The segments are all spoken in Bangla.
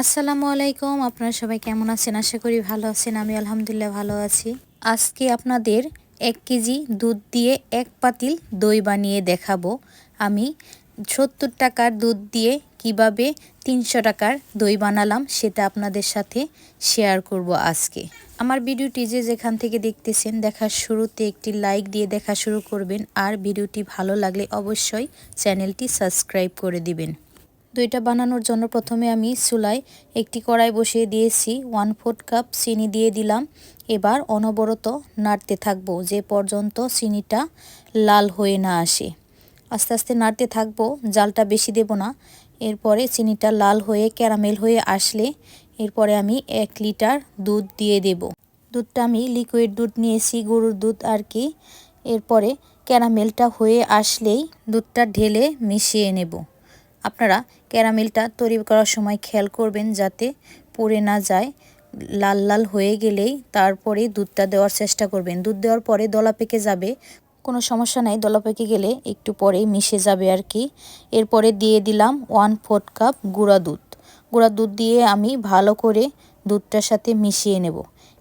আসসালামু আলাইকুম। আপনারা সবাই কেমন আছেন? আশা করি ভালো আছেন। আমি আলহামদুলিল্লাহ ভালো আছি। আজকে আপনাদের 1 কেজি দুধ দিয়ে 1 পাতিল দই বানিয়ে দেখাবো। আমি 70 টাকার দুধ দিয়ে কিভাবে 300 টাকার দই বানালাম সেটা আপনাদের সাথে শেয়ার করব আজকে। আমার ভিডিওটি যে যেখান থেকে দেখতেছেন দেখার শুরুতে একটি লাইক দিয়ে দেখা শুরু করবেন, আর ভিডিওটি ভালো লাগলে অবশ্যই চ্যানেলটি সাবস্ক্রাইব করে দিবেন। দইটা বানানোর জন্য প্রথমে আমি চুলায় একটি কড়াই বসিয়ে দিয়েছি, 1/4 কাপ চিনি দিয়ে দিলাম। এবার অনবরত নাড়তে থাকবো যে পর্যন্ত চিনিটা লাল হয়ে না আসে। আস্তে আস্তে নাড়তে থাকবো, জালটা বেশি দেব না। এরপরে চিনিটা লাল হয়ে ক্যারামেল হয়ে আসলে এরপরে আমি 1 লিটার দুধ দিয়ে দেব। দুধটা আমি লিকুইড দুধ নিয়েছি, গরুর দুধ আর কি। এরপরে ক্যারামেলটা হয়ে আসলেই দুধটা ঢেলে মিশিয়ে নেব। আপনারা ক্যারামেলটা তৈরি করার সময় খেয়াল করবেন যাতে পুড়ে না যায়। লাল লাল হয়ে গেলেই তারপরে দুধটা দেওয়ার চেষ্টা করবেন। দুধ দেওয়ার পরে দলা পেকে যাবে, কোনো সমস্যা নাই, দলা পেকে গেলে একটু পরেই মিশে যাবে আর কি। এরপরে দিয়ে দিলাম 1/4 কাপ গুঁড়া দুধ। গুঁড়া দুধ দিয়ে আমি ভালো করে দুধটার সাথে মিশিয়ে নেব।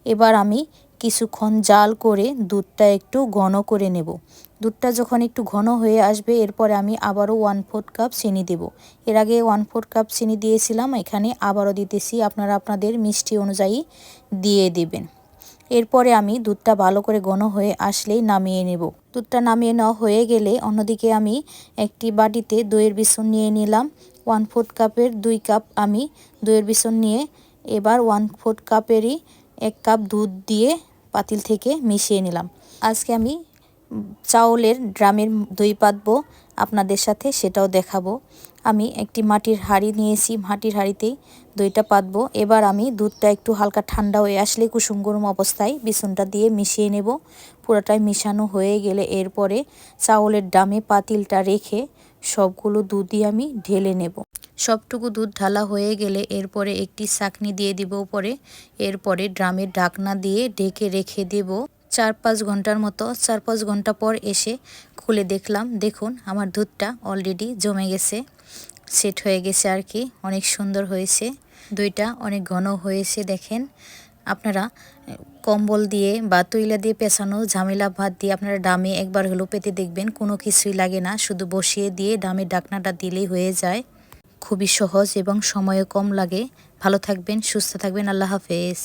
এবার আমি কিছুক্ষণ জাল করে দুধটা একটু ঘন করে নেব। দুধটা যখন একটু ঘন হয়ে আসবে এরপরে আমি আবারও 1/4 কাপ চিনি দেব। এর আগে 1/4 কাপ চিনি দিয়েছিলাম, এখানে আবারও দিতেছি, আপনারা আপনাদের মিষ্টি অনুযায়ী দিয়ে দেবেন। এরপরে আমি দুধটা ভালো করে ঘন হয়ে আসলেই নামিয়ে নেব। দুধটা নামিয়ে নেওয়া হয়ে গেলে অন্যদিকে আমি একটি বাটিতে দইয়ের বিচুন নিয়ে নিলাম। 1/4 কাপের 2 কাপ আমি দইয়ের বিচুন নিয়ে এবার 1/4 কাপেরই 1 কাপ দুধ দিয়ে পাতিল থেকে মিশিয়ে নিলাম। আজকে আমি চাউলের ড্রামের দই পাতবো আপনাদের সাথে, সেটাও দেখাবো। আমি একটি মাটির হাঁড়ি নিয়েছি, মাটির হাঁড়িতেই দইটা পাতবো। এবার আমি দুধটা একটু হালকা ঠান্ডা হয়ে আসলে কুসুম গরম অবস্থায় বিচুনটা দিয়ে মিশিয়ে নেব। পুরোটাই মিশানো হয়ে গেলে এরপরে চাউলের ড্রামে পাতিলটা রেখে সবগুলো দুধই আমি ঢেলে নেব। সবটুকু দুধ ঢালা হয়ে গেলে এরপরে একটি ছাঁকনি দিয়ে দিব উপরে। এরপরে ড্রামের ঢাকনা দিয়ে ঢেকে রেখে দেব 4-5 ঘন্টার মতো। 4-5 ঘন্টা পর এসে খুলে দেখলাম, দেখুন আমার দুধটা অলরেডি জমে গেছে, সেট হয়ে গেছে আর কি। অনেক সুন্দর হয়েছে, দইটা অনেক ঘন হয়েছে। দেখেন, আপনারা কম্বল দিয়ে বা তৈলা দিয়ে পেঁচানো ঝামেলা ভাত দিয়ে আপনারা ডামে একবার হলেও পেতে দেখবেন, কোনো কিছুই লাগে না, শুধু বসিয়ে দিয়ে ডামের ঢাকনাটা দিলেই হয়ে যায়। খুবই সহজ এবং সময়ও কম লাগে। ভালো থাকবেন, সুস্থ থাকবেন, আল্লাহ হাফেজ।